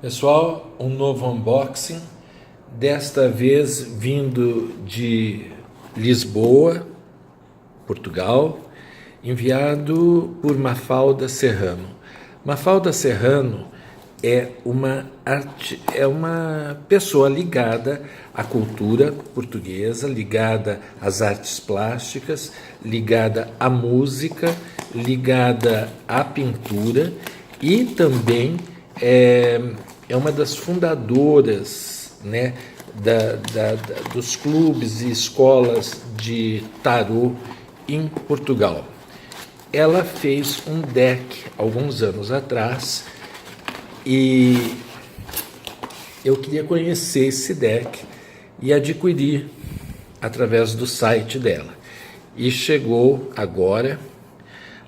Pessoal, um novo unboxing, desta vez vindo de Lisboa, Portugal, enviado por Mafalda Serrano. Mafalda Serrano é uma pessoa ligada à cultura portuguesa, ligada às artes plásticas, ligada à música, ligada à pintura e também é uma das fundadoras, né, dos clubes e escolas de tarô em Portugal. Ela fez um deck alguns anos atrás e eu queria conhecer esse deck e adquirir através do site dela. E chegou agora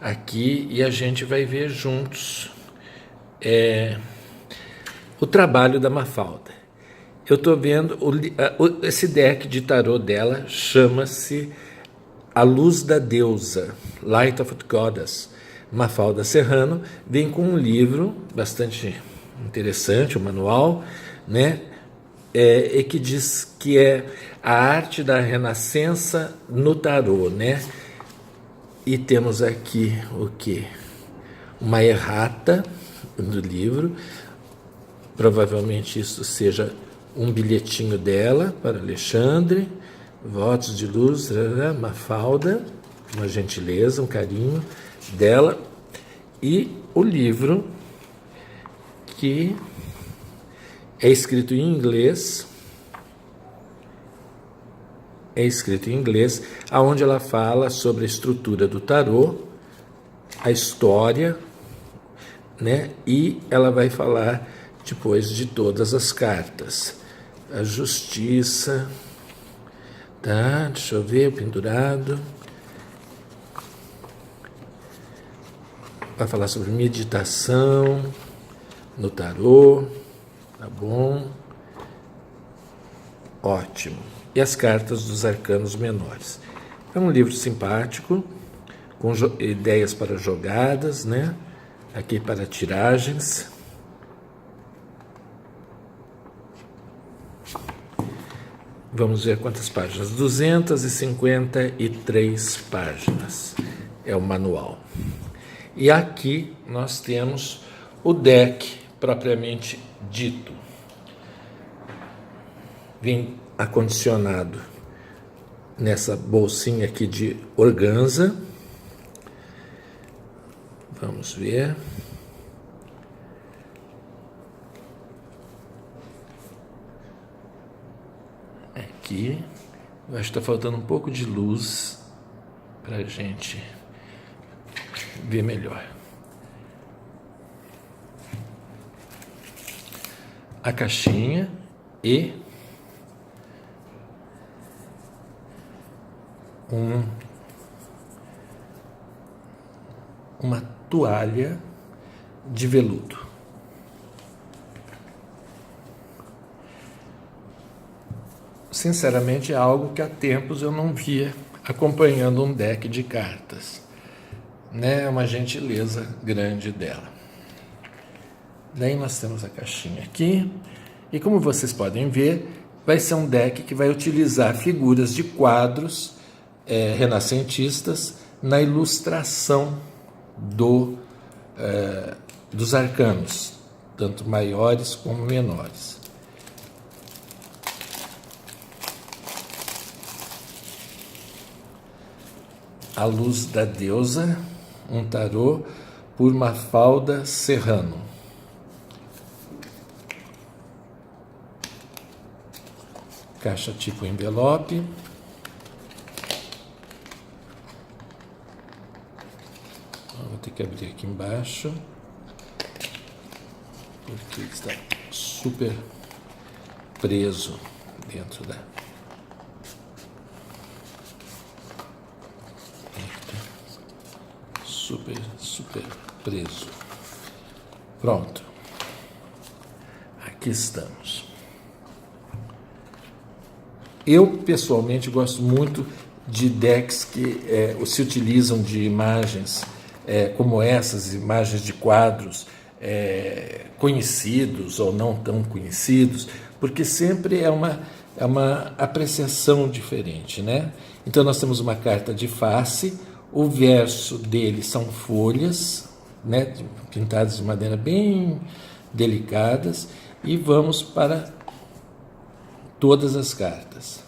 aqui e a gente vai ver juntos o trabalho da Mafalda. Eu estou vendo esse deck de tarô dela, chama-se A Luz da Deusa, Light of the Goddess. Mafalda Serrano vem com um livro bastante interessante, um manual, né? E que diz que é a arte da renascença no tarô, né? E temos aqui o quê? Uma errata do livro, provavelmente isso seja um bilhetinho dela para Alexandre, votos de luz, Mafalda, uma gentileza, um carinho dela, e o livro que é escrito em inglês, aonde ela fala sobre a estrutura do tarô, a história, né? E ela vai falar depois de todas as cartas. A justiça, tá? Deixa eu ver, pendurado. Vai falar sobre meditação no tarô, tá bom? Ótimo. E as cartas dos arcanos menores. É um livro simpático, com ideias para jogadas, né? Aqui para tiragens. Vamos ver quantas páginas. 253 páginas é o manual. E aqui nós temos o deck propriamente dito. Vem acondicionado nessa bolsinha aqui de organza. Vamos ver. Aqui, eu acho que está faltando um pouco de luz para a gente ver melhor. A caixinha e uma toalha de veludo. Sinceramente, é algo que há tempos eu não via acompanhando um deck de cartas, né? É uma gentileza grande dela. Daí nós temos a caixinha aqui, e como vocês podem ver, vai ser um deck que vai utilizar figuras de quadros renascentistas na ilustração dos arcanos, tanto maiores como menores. A Luz da Deusa, um tarô por Mafalda Serrano. Caixa tipo envelope. Vou ter que abrir aqui embaixo, porque está super preso dentro da... Super preso. Pronto. Aqui estamos. Eu, pessoalmente, gosto muito de decks que se utilizam de imagens como essas, imagens de quadros conhecidos ou não tão conhecidos, porque sempre é uma apreciação diferente, né? Então nós temos uma carta de face, o verso dele são folhas, né, pintadas de maneira bem delicadas, e vamos para todas as cartas.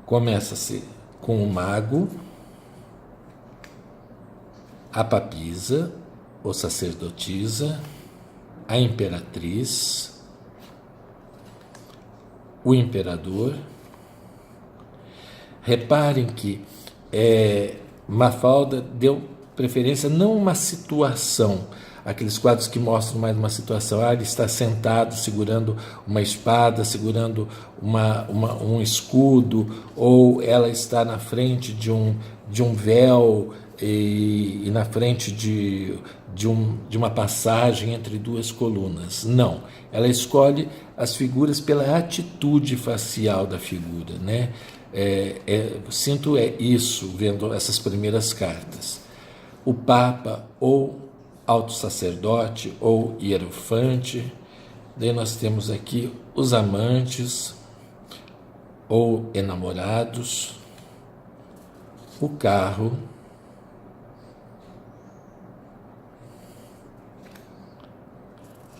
Começa-se com o mago, a papisa, ou sacerdotisa, a imperatriz, o imperador. Reparem que Mafalda deu preferência não uma situação, aqueles quadros que mostram mais uma situação, ele está sentado segurando uma espada, segurando um escudo, ou ela está na frente de um véu e na frente de uma passagem entre duas colunas. Não, ela escolhe as figuras pela atitude facial da figura, né? Sinto isso vendo essas primeiras cartas. O Papa ou alto sacerdote ou hierofante. Daí nós temos aqui os amantes ou enamorados, o carro,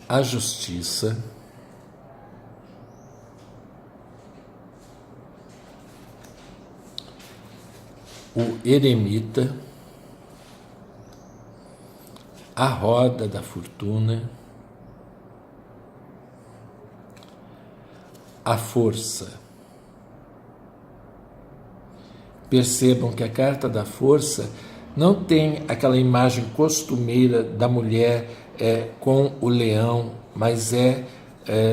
a justiça, o eremita, a roda da fortuna, a força. Percebam que a carta da força não tem aquela imagem costumeira da mulher com o leão, mas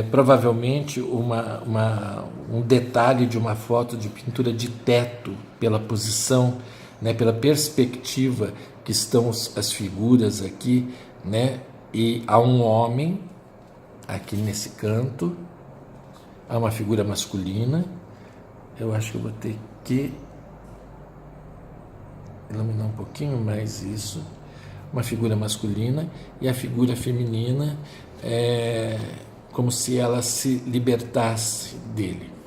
provavelmente um detalhe de uma foto de pintura de teto, pela posição, né, pela perspectiva que estão as figuras aqui, né? E há um homem aqui nesse canto, há uma figura masculina. Eu acho que eu vou ter que iluminar um pouquinho mais isso. Uma figura masculina e a figura feminina como se ela se libertasse dele.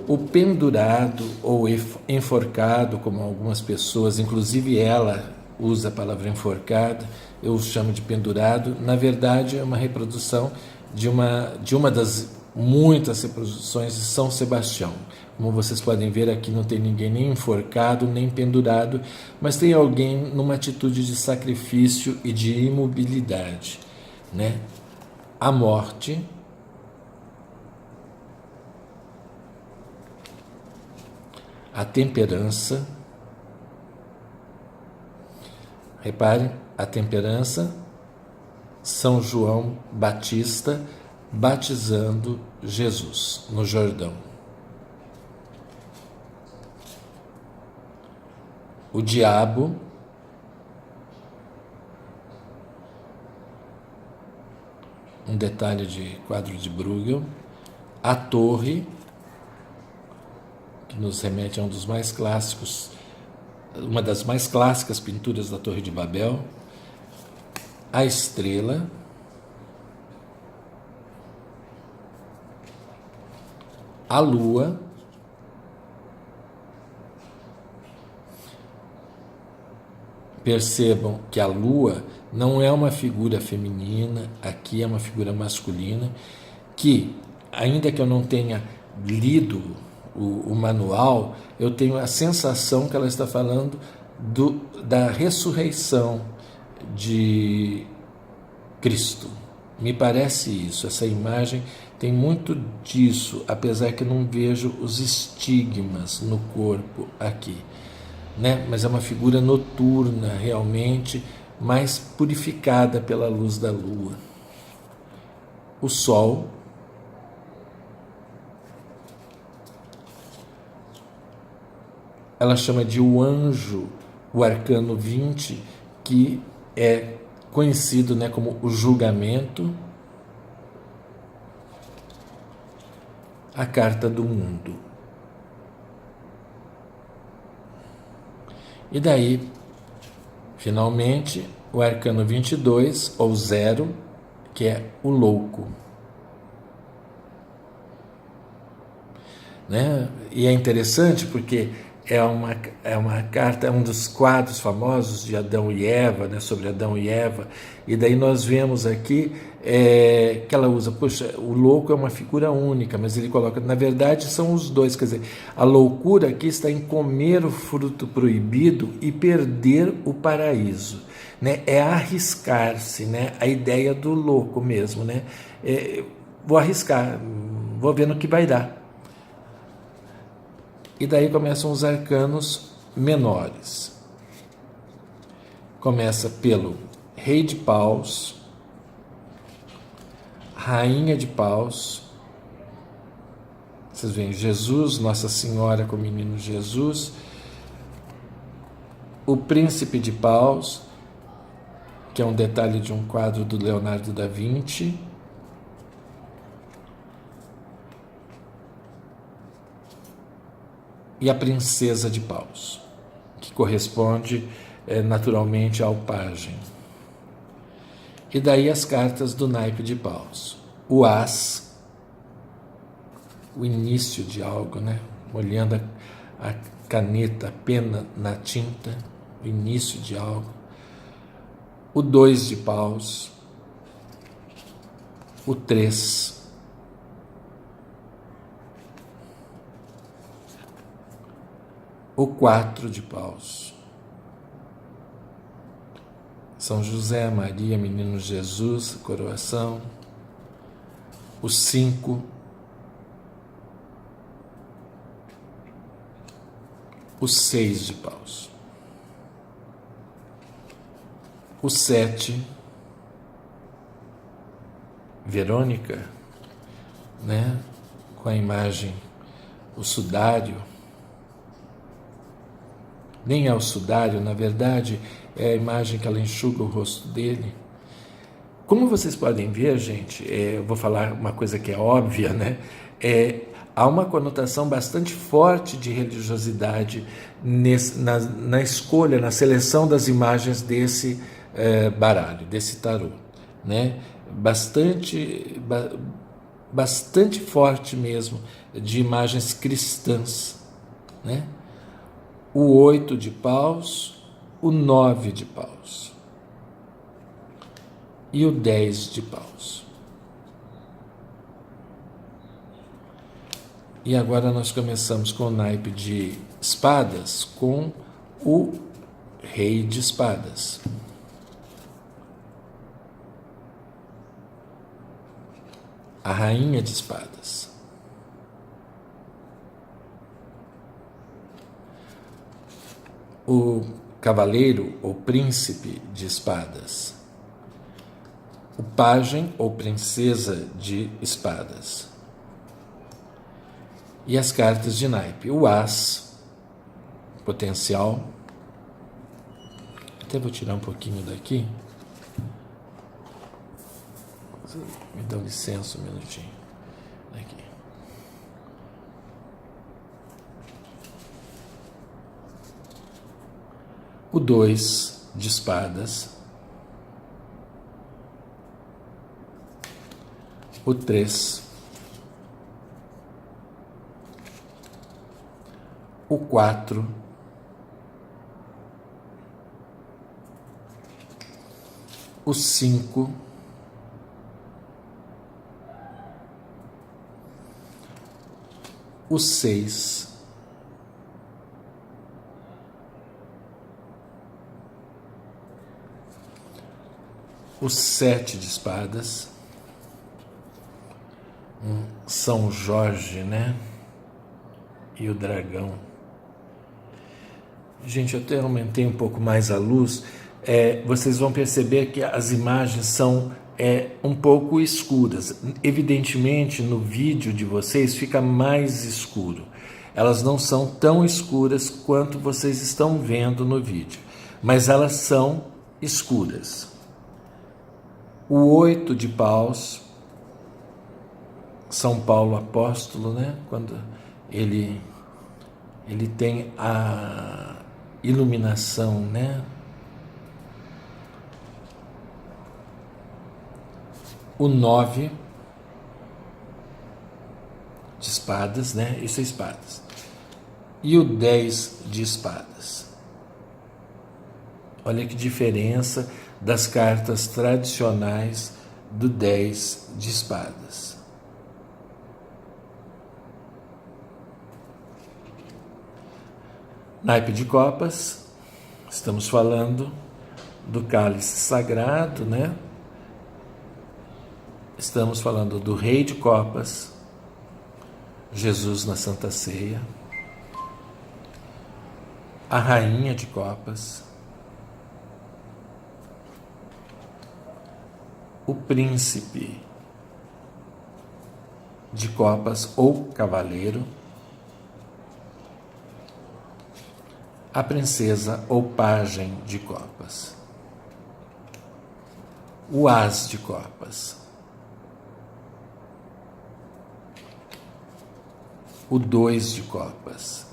O pendurado ou enforcado, como algumas pessoas, inclusive ela usa a palavra enforcado, eu chamo de pendurado, na verdade é uma reprodução de uma das muitas reproduções de São Sebastião. Como vocês podem ver, aqui não tem ninguém nem enforcado, nem pendurado, mas tem alguém numa atitude de sacrifício e de imobilidade, né? A morte, a temperança. Reparem, a temperança, São João Batista batizando Jesus no Jordão. O diabo, um detalhe de quadro de Bruegel. A torre, que nos remete a um dos mais clássicos, uma das mais clássicas pinturas da Torre de Babel. A estrela, a lua, percebam que a lua não é uma figura feminina, aqui é uma figura masculina, que, ainda que eu não tenha lido o manual, eu tenho a sensação que ela está falando da ressurreição de Cristo. Me parece isso, essa imagem tem muito disso, apesar que eu não vejo os estigmas no corpo aqui, né? Mas é uma figura noturna, realmente, mais purificada pela luz da lua. O sol, ela chama de o anjo, o arcano 20, que é conhecido, né, como o julgamento. A carta do mundo. E daí, finalmente, o arcano 22, ou 0, que é o louco. Né? E é interessante porque é uma carta, é um dos quadros famosos de Adão e Eva, né? Sobre Adão e Eva, e daí nós vemos aqui que ela usa, poxa, o louco é uma figura única, mas ele coloca, na verdade são os dois, quer dizer, a loucura aqui está em comer o fruto proibido e perder o paraíso, né? É arriscar-se, né? A ideia do louco mesmo, né? Vou arriscar, vou ver no que vai dar. E daí começam os arcanos menores. Começa pelo Rei de Paus, Rainha de Paus. Vocês veem Jesus, Nossa Senhora com o menino Jesus, o Príncipe de Paus, que é um detalhe de um quadro do Leonardo da Vinci, e a Princesa de Paus, que corresponde naturalmente ao pajem. E daí as cartas do naipe de Paus. O As, o início de algo, né? Molhando a caneta, a pena na tinta, o início de algo. O 2 de Paus. O 3. O 4 de Paus. São José, Maria, Menino Jesus, coroação. O 5. O 6 de Paus. O 7. Verônica, né? Com a imagem, o sudário. Nem é o sudário, na verdade, é a imagem que ela enxuga o rosto dele. Como vocês podem ver, gente, eu vou falar uma coisa que é óbvia, né? Há uma conotação bastante forte de religiosidade na escolha, na seleção das imagens desse baralho, desse tarô, né? Bastante forte mesmo, de imagens cristãs, né? O 8 de Paus, o 9 de Paus e o 10 de Paus. E agora nós começamos com o naipe de espadas, com o Rei de Espadas. A Rainha de Espadas. O Cavaleiro ou Príncipe de Espadas. O Pajem ou Princesa de Espadas. E as cartas de naipe. O As, potencial. Até vou tirar um pouquinho daqui. Me dão licença um minutinho. Aqui. O 2 de espadas. O 3. O 4. O 5. O 6, o 7 de espadas, São Jorge, né? E o dragão. Gente, eu até aumentei um pouco mais a luz. Vocês vão perceber que as imagens são um pouco escuras. Evidentemente, no vídeo de vocês fica mais escuro. Elas não são tão escuras quanto vocês estão vendo no vídeo, mas elas são escuras. O 8 de paus, São Paulo apóstolo, né? Quando ele tem iluminação, né? O 9 de espadas, né? Isso é espadas. E o 10 de espadas. Olha que diferença das cartas tradicionais do 10 de espadas. Naipe de copas, estamos falando do cálice sagrado, né? Estamos falando do rei de copas, Jesus na Santa Ceia, a rainha de copas, o príncipe de copas ou cavaleiro, a princesa ou pajem de copas, o as de copas, o 2 de copas.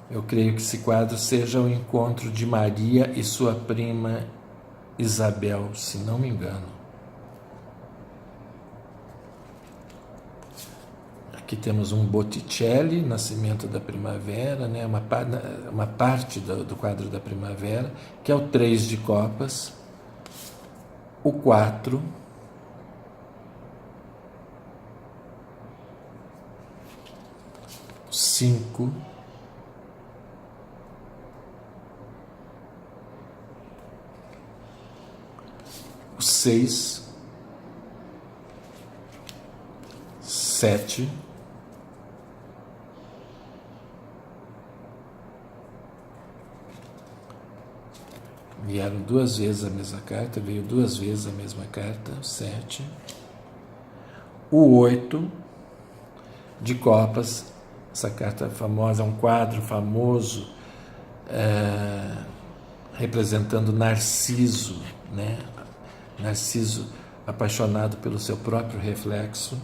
Eu creio que esse quadro seja o encontro de Maria e sua prima Isabel, se não me engano. Aqui temos um Botticelli, Nascimento da Primavera, né? uma parte do quadro da Primavera, que é o 3 de copas, o 4, o 5, o 6, 7, vieram duas vezes a mesma carta, veio duas vezes a mesma carta, o 7, o 8 de copas, essa carta famosa, é um quadro famoso representando Narciso, né? Narciso apaixonado pelo seu próprio reflexo.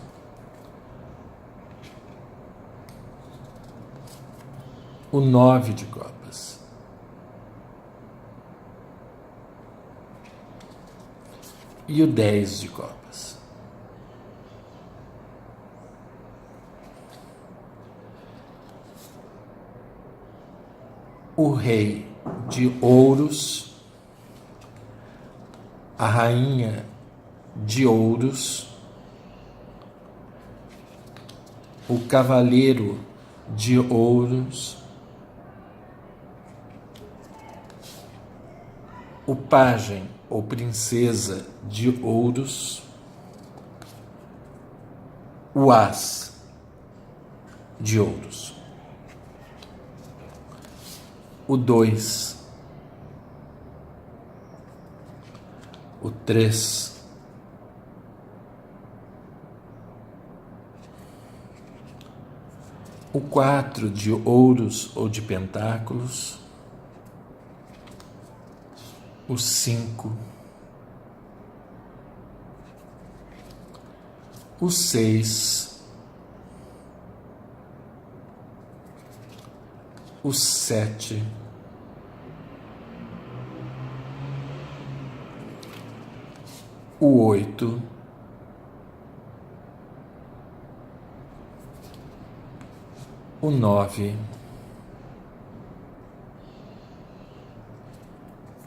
O 9 de copas. E o 10 de copas. O rei de ouros, a rainha de ouros, o cavaleiro de ouros, o pajem ou princesa de ouros, o as de ouros, o 2, o 3, o 4 de ouros ou de pentáculos, o 5, o 6, o 7, o 8, o 9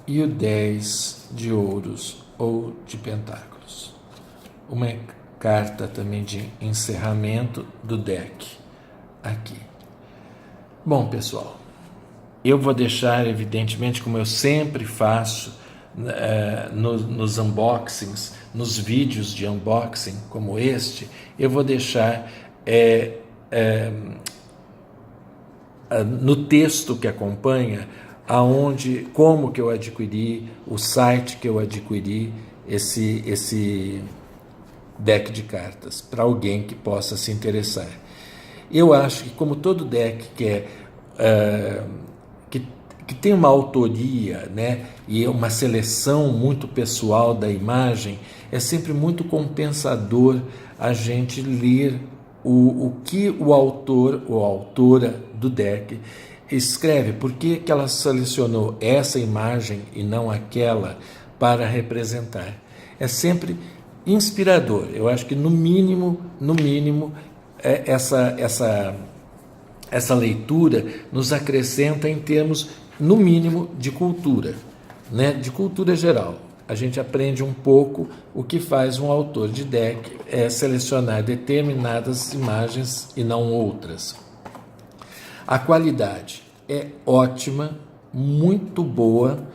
e o 10 de ouros ou de pentáculos. Uma carta também de encerramento do deck aqui. Bom, pessoal, eu vou deixar, evidentemente, como eu sempre faço nos unboxings, nos vídeos de unboxing como este, eu vou deixar no texto que acompanha aonde, como que eu adquiri, o site que eu adquiri esse deck de cartas, para alguém que possa se interessar. Eu acho que, como todo deck que tem uma autoria, né, e uma seleção muito pessoal da imagem, é sempre muito compensador a gente ler o que o autor ou a autora do deck escreve, por que ela selecionou essa imagem e não aquela para representar. É sempre inspirador. Eu acho que no mínimo, essa leitura nos acrescenta em termos, no mínimo, de cultura, né? De cultura geral. A gente aprende um pouco o que faz um autor de deck selecionar determinadas imagens e não outras. A qualidade é ótima, muito boa.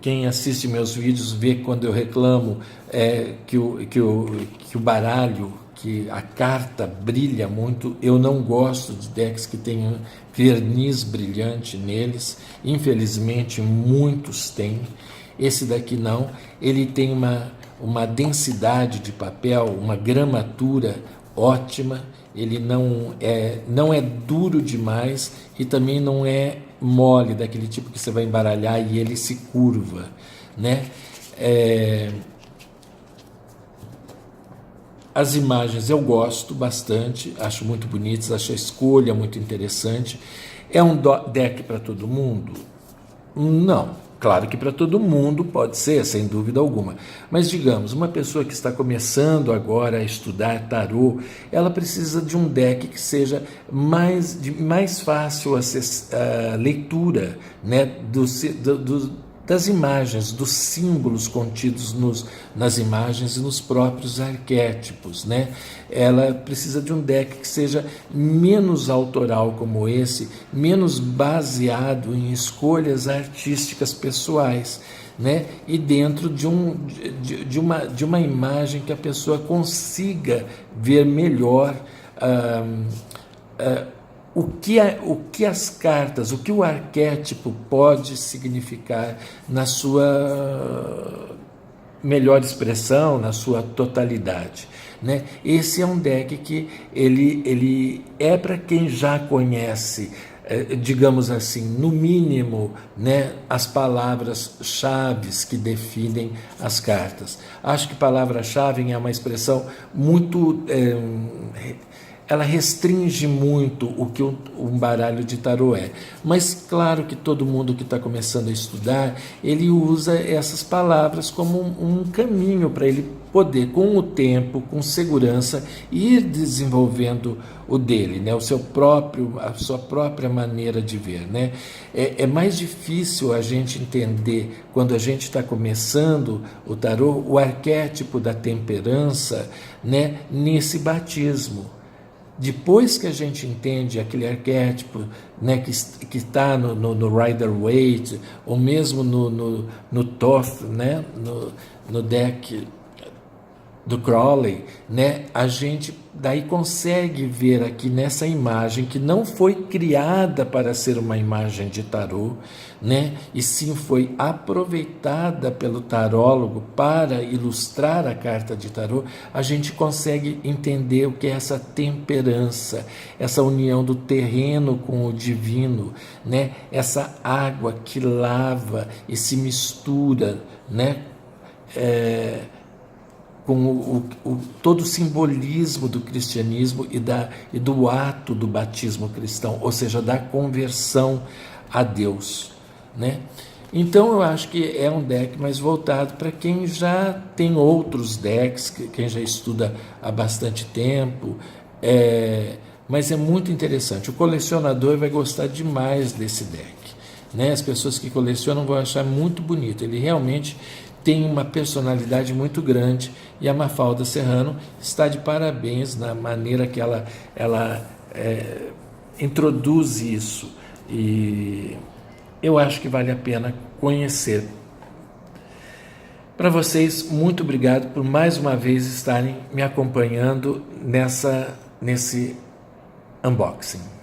Quem assiste meus vídeos vê quando eu reclamo que o baralho, que a carta brilha muito. Eu não gosto de decks que tenham verniz brilhante neles. Infelizmente, muitos têm. Esse daqui não. Ele tem uma densidade de papel, uma gramatura ótima. Ele não é duro demais e também não é mole, daquele tipo que você vai embaralhar e ele se curva, né? As imagens eu gosto bastante, acho muito bonitas, acho a escolha muito interessante. É um deck para todo mundo? Não. Claro que para todo mundo pode ser, sem dúvida alguma. Mas, digamos, uma pessoa que está começando agora a estudar tarô, ela precisa de um deck que seja mais fácil leitura, né, das imagens, dos símbolos contidos nas imagens e nos próprios arquétipos, né? Ela precisa de um deck que seja menos autoral como esse, menos baseado em escolhas artísticas pessoais, né? E dentro de uma imagem que a pessoa consiga ver melhor o que as cartas, o que o arquétipo pode significar na sua melhor expressão, na sua totalidade, né? Esse é um deck que ele é para quem já conhece, digamos assim, no mínimo, né, as palavras-chave que definem as cartas. Acho que palavra-chave é uma expressão muito... ela restringe muito o que um baralho de tarô é. Mas claro que todo mundo que está começando a estudar, ele usa essas palavras como um caminho para ele poder, com o tempo, com segurança, ir desenvolvendo o dele, né? A sua própria maneira de ver, né? É mais difícil a gente entender, quando a gente está começando o tarô, o arquétipo da temperança, né, nesse batismo. Depois que a gente entende aquele arquétipo, né, que está no Rider-Waite, ou mesmo no Thoth, né, no deck do Crowley, né, a gente daí consegue ver aqui nessa imagem, que não foi criada para ser uma imagem de tarô, né, e sim foi aproveitada pelo tarólogo para ilustrar a carta de tarô. A gente consegue entender o que é essa temperança, essa união do terreno com o divino, né, essa água que lava e se mistura, né, com todo o simbolismo do cristianismo e do ato do batismo cristão, ou seja, da conversão a Deus, né? Então eu acho que é um deck mais voltado para quem já tem outros decks, quem já estuda há bastante tempo, mas é muito interessante. O colecionador vai gostar demais desse deck, né? As pessoas que colecionam vão achar muito bonito. Ele realmente tem uma personalidade muito grande, e a Mafalda Serrano está de parabéns na maneira que ela introduz isso, e eu acho que vale a pena conhecer. Para vocês, muito obrigado por mais uma vez estarem me acompanhando nesse unboxing.